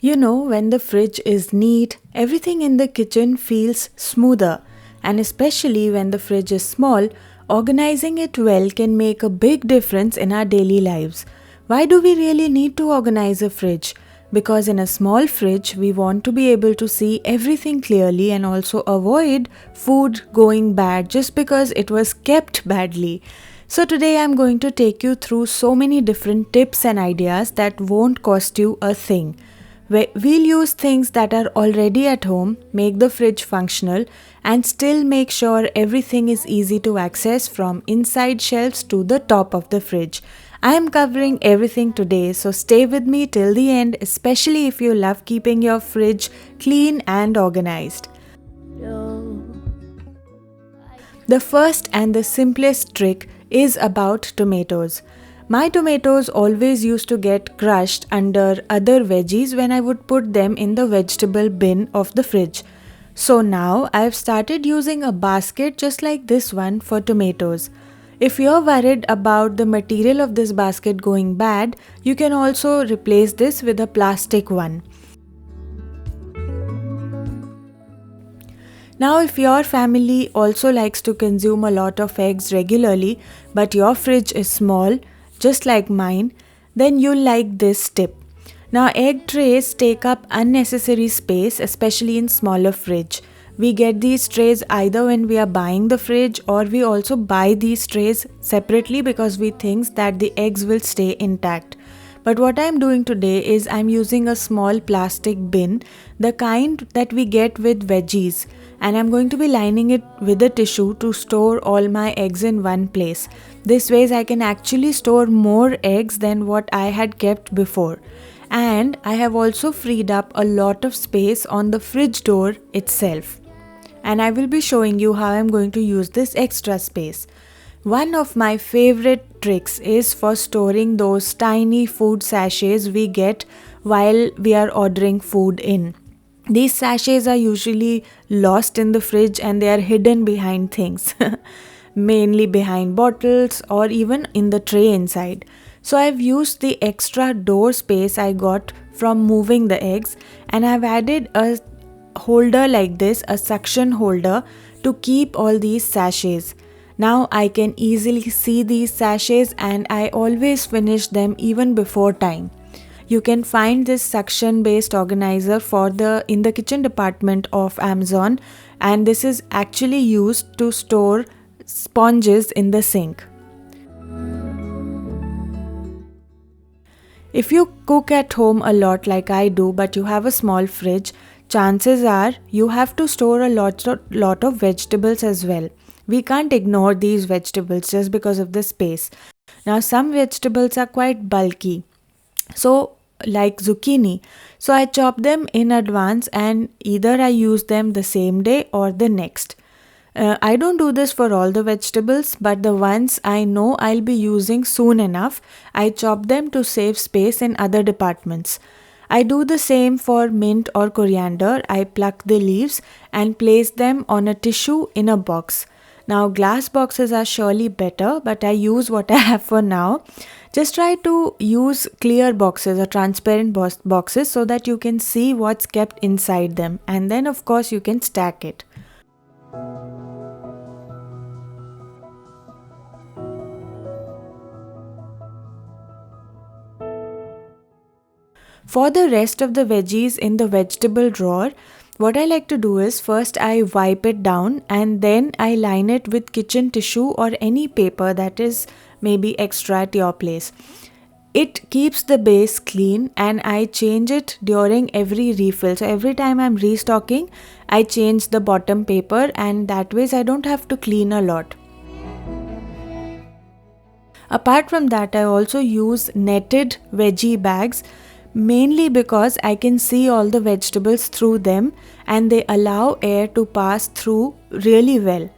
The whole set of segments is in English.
You know, when the fridge is neat, everything in the kitchen feels smoother. And especially when the fridge is small, organizing it well can make a big difference in our daily lives. Why do we really need to organize a fridge? Because in a small fridge, we want to be able to see everything clearly and also avoid food going bad just because it was kept badly. So, today I'm going to take you through so many different tips and ideas that won't cost you a thing. We'll use things that are already at home, make the fridge functional, and still make sure everything is easy to access from inside shelves to the top of the fridge. I am covering everything today, so stay with me till the end, especially if you love keeping your fridge clean and organized. The first and the simplest trick is about tomatoes. My tomatoes always used to get crushed under other veggies when I would put them in the vegetable bin of the fridge. So now I've started using a basket just like this one for tomatoes. If you're worried about the material of this basket going bad, you can also replace this with a plastic one. Now, if your family also likes to consume a lot of eggs regularly, but your fridge is small, just like mine, then you'll like this tip. Now, egg trays take up unnecessary space, especially in smaller fridge. We get these trays either when we are buying the fridge or we also buy these trays separately because we think that the eggs will stay intact. But what I'm doing today is I'm using a small plastic bin, the kind that we get with veggies, and I'm going to be lining it with a tissue to store all my eggs in one place. This way I can actually store more eggs than what I had kept before. And I have also freed up a lot of space on the fridge door itself. And I will be showing you how I'm going to use this extra space. One of my favorite tricks is for storing those tiny food sachets we get while we are ordering food in. These sachets are usually lost in the fridge and they are hidden behind things, mainly behind bottles or even in the tray inside. So I've used the extra door space I got from moving the eggs and I've added a holder like this, a suction holder, to keep all these sachets. Now I can easily see these sachets and I always finish them even before time. You can find this suction based organizer in the kitchen department of Amazon, and this is actually used to store sponges in the sink. If you cook at home a lot like I do but you have a small fridge, chances are you have to store a lot of vegetables as well. We can't ignore these vegetables just because of the space. Now some vegetables are quite bulky. So like zucchini. So I chop them in advance and either I use them the same day or the next. I don't do this for all the vegetables, but the ones I know I'll be using soon enough, I chop them to save space in other departments. I do the same for mint or coriander. I pluck the leaves and place them on a tissue in a box. Now glass boxes are surely better, but I use what I have for now. Just try to use clear boxes or transparent boxes so that you can see what's kept inside them, and then of course you can stack it. For the rest of the veggies in the vegetable drawer, what I like to do is first I wipe it down and then I line it with kitchen tissue or any paper that is maybe extra at your place. It keeps the base clean and I change it during every refill. So every time I'm restocking, I change the bottom paper and that way I don't have to clean a lot. Apart from that, I also use netted veggie bags mainly because I can see all the vegetables through them and they allow air to pass through really well.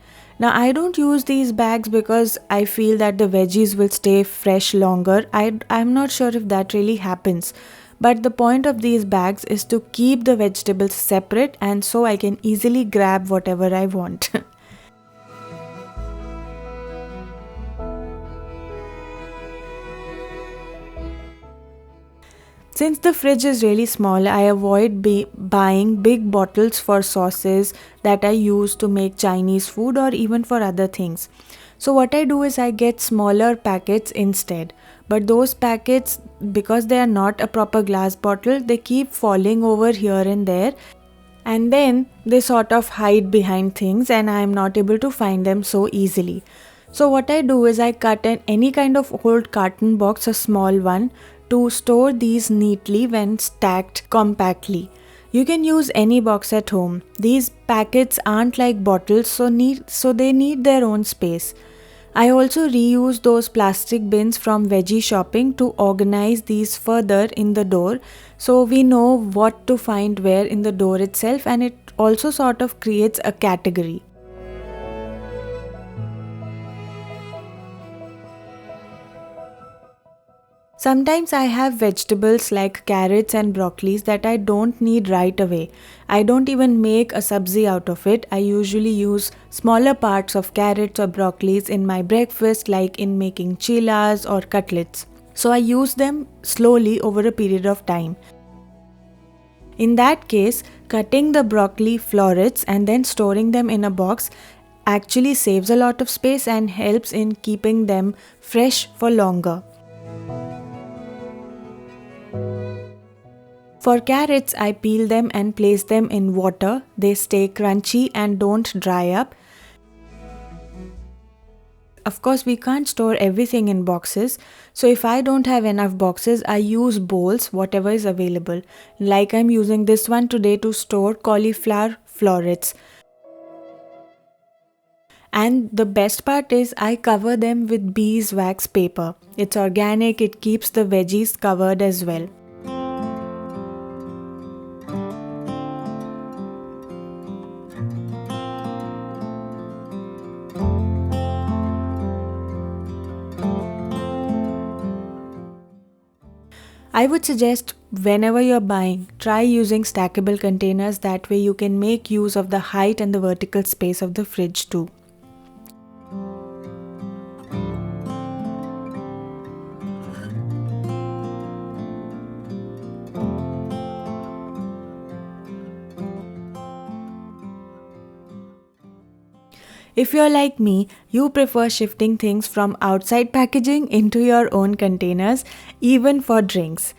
Now I don't use these bags because I feel that the veggies will stay fresh longer. I'm not sure if that really happens. But the point of these bags is to keep the vegetables separate and so I can easily grab whatever I want. Since the fridge is really small, I avoid buying big bottles for sauces that I use to make Chinese food or even for other things. So what I do is I get smaller packets instead. But those packets, because they are not a proper glass bottle, they keep falling over here and there, and then they sort of hide behind things and I am not able to find them so easily. So what I do is I cut any kind of old carton box, a small one, to store these neatly when stacked compactly. You can use any box at home. These packets aren't like bottles, so they need their own space. I also reuse those plastic bins from veggie shopping to organize these further in the door, so we know what to find where in the door itself, and it also sort of creates a category. Sometimes I have vegetables like carrots and broccolis that I don't need right away. I don't even make a sabzi out of it. I usually use smaller parts of carrots or broccolis in my breakfast, like in making chilas or cutlets. So I use them slowly over a period of time. In that case, cutting the broccoli florets and then storing them in a box actually saves a lot of space and helps in keeping them fresh for longer. For carrots, I peel them and place them in water. They stay crunchy and don't dry up. Of course, we can't store everything in boxes, so if I don't have enough boxes, I use bowls, whatever is available. Like I'm using this one today to store cauliflower florets. And the best part is I cover them with beeswax paper. It's organic, it keeps the veggies covered as well. I would suggest whenever you're buying, try using stackable containers. That way you can make use of the height and the vertical space of the fridge too. If you're like me, you prefer shifting things from outside packaging into your own containers, even for drinks.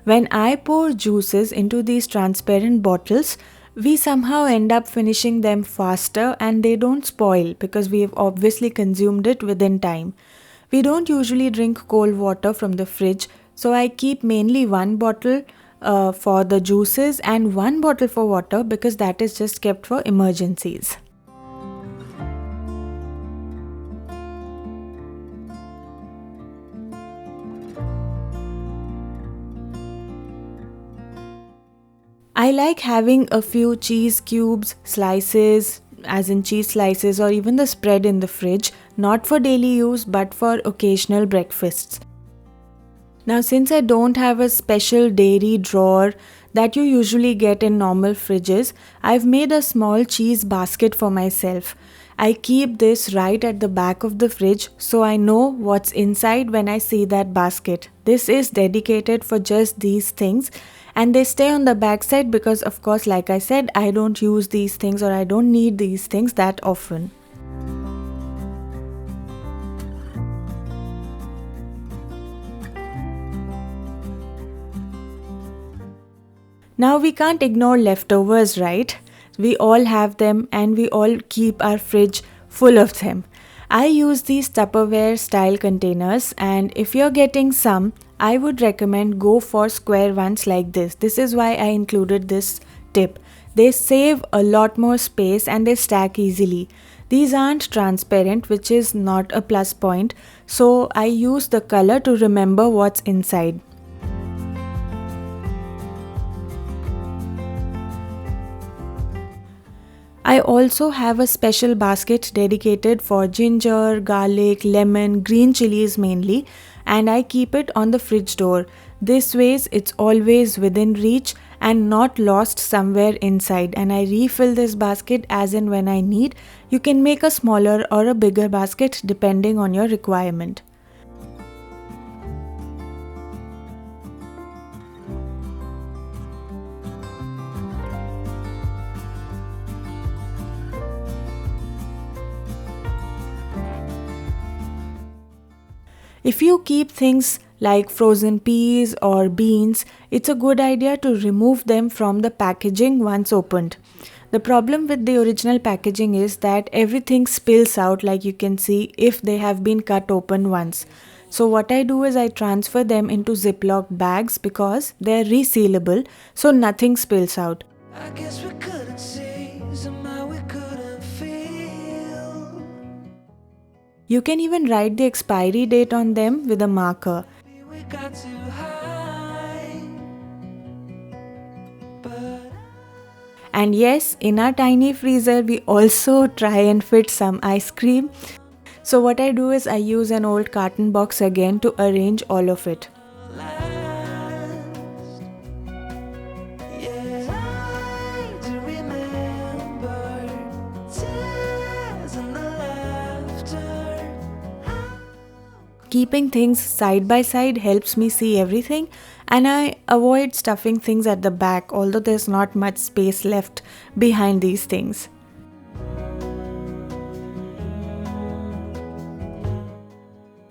When I pour juices into these transparent bottles, we somehow end up finishing them faster and they don't spoil because we have obviously consumed it within time. We don't usually drink cold water from the fridge, so I keep mainly one bottle for the juices and one bottle for water because that is just kept for emergencies. I like having a few cheese cubes, slices, as in cheese slices, or even the spread in the fridge, not for daily use but for occasional breakfasts. Now, since I don't have a special dairy drawer that you usually get in normal fridges, I've made a small cheese basket for myself. I keep this right at the back of the fridge so I know what's inside when I see that basket. This is dedicated for just these things, and they stay on the back side because, of course, like I said, I don't use these things or I don't need these things that often. Now we can't ignore leftovers, right? We all have them and we all keep our fridge full of them. I use these Tupperware style containers, and if you're getting some, I would recommend go for square ones like this. This is why I included this tip. They save a lot more space and they stack easily. These aren't transparent, which is not a plus point, so I use the color to remember what's inside. I also have a special basket dedicated for ginger, garlic, lemon, green chilies mainly, and I keep it on the fridge door. This way it's always within reach and not lost somewhere inside, and I refill this basket as and when I need. You can make a smaller or a bigger basket depending on your requirement. If you keep things like frozen peas or beans, it's a good idea to remove them from the packaging once opened. The problem with the original packaging is that everything spills out, like you can see, if they have been cut open once. So what I do is I transfer them into Ziploc bags because they are resealable, so nothing spills out. I guess we couldn't see, somehow we couldn't feel. You can even write the expiry date on them with a marker. We got too high, but And yes, in our tiny freezer, we also try and fit some ice cream. So what I do is I use an old carton box again to arrange all of it. last. Yeah, I do remember tears and the laughter. Keeping things side by side helps me see everything, and I avoid stuffing things at the back, although there's not much space left behind these things.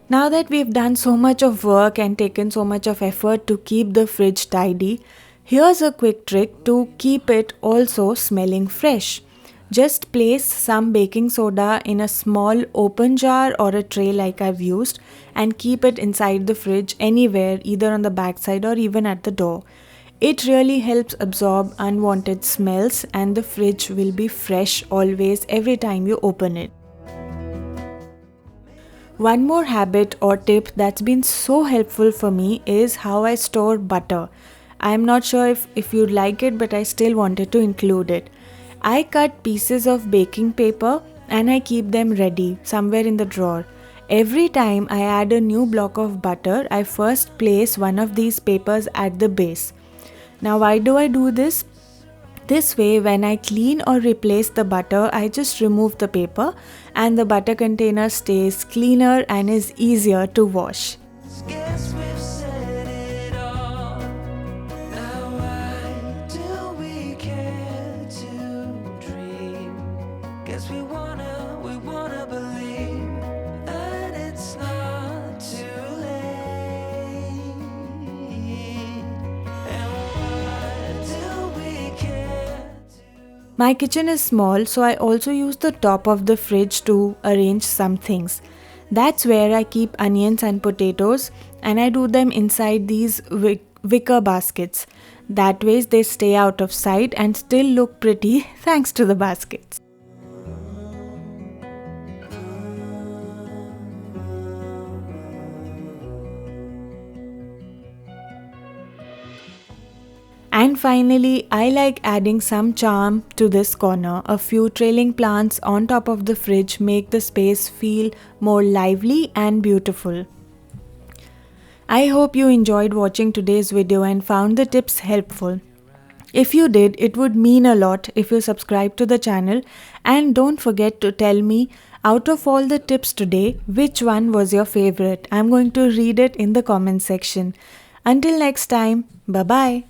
Now that we've done so much of work and taken so much of effort to keep the fridge tidy, here's a quick trick to keep it also smelling fresh. Just place some baking soda in a small open jar or a tray like I've used and keep it inside the fridge anywhere, either on the backside or even at the door. It really helps absorb unwanted smells and the fridge will be fresh always every time you open it. One more habit or tip that's been so helpful for me is how I store butter. I'm not sure if you'd like it, but I still wanted to include it. I cut pieces of baking paper and I keep them ready somewhere in the drawer. Every time I add a new block of butter, I first place one of these papers at the base. Now why do I do this? This way, when I clean or replace the butter, I just remove the paper and the butter container stays cleaner and is easier to wash. Guess we've said it all. Now why do we care to dream? Guess we wanna believe that it's not too late. And why do we care to? My kitchen is small, so I also use the top of the fridge to arrange some things. That's where I keep onions and potatoes, and I do them inside these wicker baskets. That way they stay out of sight and still look pretty thanks to the baskets. And finally, I like adding some charm to this corner. A few trailing plants on top of the fridge make the space feel more lively and beautiful. I hope you enjoyed watching today's video and found the tips helpful. If you did, it would mean a lot if you subscribe to the channel, and don't forget to tell me, out of all the tips today, which one was your favorite. I'm going to read it in the comment section. Until next time, bye bye.